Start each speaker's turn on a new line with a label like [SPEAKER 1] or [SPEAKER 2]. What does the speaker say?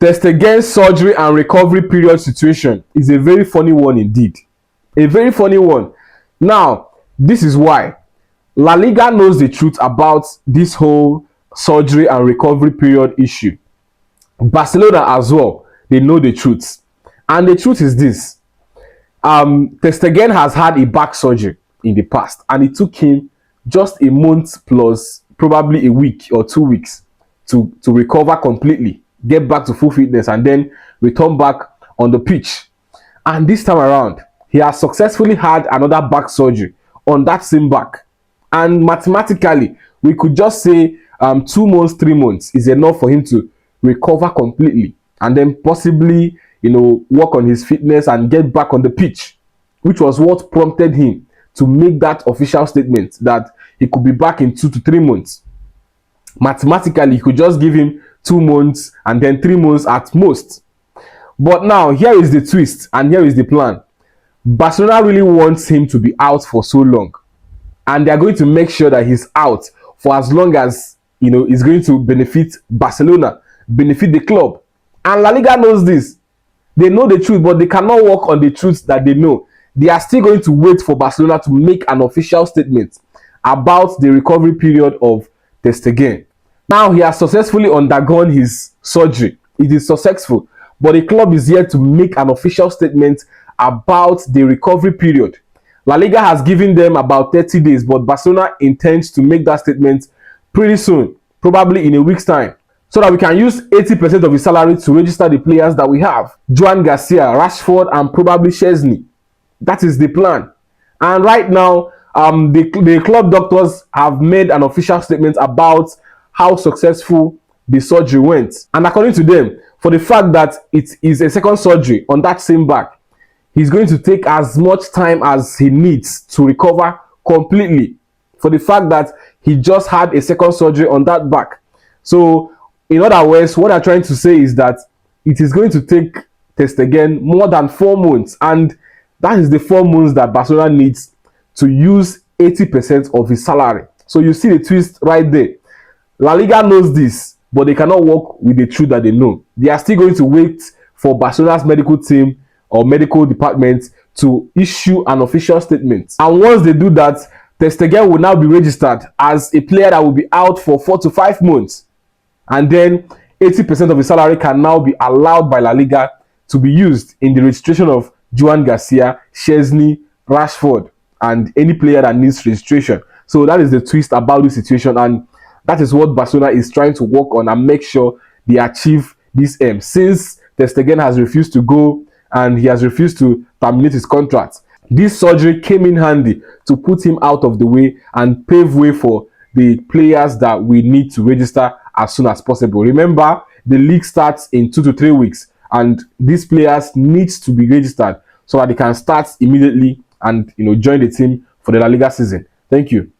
[SPEAKER 1] Ter-Stegen surgery and recovery period situation is a very funny one indeed. A very funny one. Now, this is why. La Liga knows the truth about this whole surgery and recovery period issue. Barcelona as well, they know the truth. And the truth is this. Ter-Stegen has had a back surgery in the past, and it took him just a month plus probably a week or 2 weeks to recover completely, get back to full fitness, and then return back on the pitch. And this time around, he has successfully had another back surgery on that same back. And mathematically, we could just say 2 months, 3 months is enough for him to recover completely, and then possibly, work on his fitness and get back on the pitch, which was what prompted him to make that official statement that he could be back in 2 to 3 months. Mathematically, he could just give him 2 months and then 3 months at most. But now, here is the twist and here is the plan. Barcelona really wants him to be out for so long, and they are going to make sure that he's out for as long as is going to benefit Barcelona, benefit the club. And La Liga knows this. They know the truth, but they cannot work on the truth that they know. They are still going to wait for Barcelona to make an official statement about the recovery period of Ter-Stegen. Now he has successfully undergone his surgery. It is successful, but the club is yet to make an official statement about the recovery period. La Liga has given them about 30 days, but Barcelona intends to make that statement pretty soon, probably in a week's time, so that we can use 80% of his salary to register the players that we have: Joan Garcia, Rashford, and probably Szczesny. That is the plan. And right now, the club doctors have made an official statement about how successful the surgery went. And according to them, for the fact that it is a second surgery on that same back, he's going to take as much time as he needs to recover completely, for the fact that he just had a second surgery on that back. So, in other words, what I'm trying to say is that it is going to take Ter-Stegen more than 4 months, and that is the 4 months that Barcelona needs to use 80% of his salary. So you see the twist right there. La Liga knows this, but they cannot work with the truth that they know. They are still going to wait for Barcelona's medical team or medical department to issue an official statement. And once they do that, Ter-Stegen will now be registered as a player that will be out for 4 to 5 months. And then 80% of his salary can now be allowed by La Liga to be used in the registration of Joan Garcia, Szczesny, Rashford, and any player that needs registration. So that is the twist about this situation, and that is what Barcelona is trying to work on and make sure they achieve this aim. Since Ter-Stegen has refused to go and he has refused to terminate his contract, this surgery came in handy to put him out of the way and pave way for the players that we need to register as soon as possible. Remember, the league starts in 2 to 3 weeks, and these players need to be registered so that they can start immediately and join the team for the La Liga season. Thank you.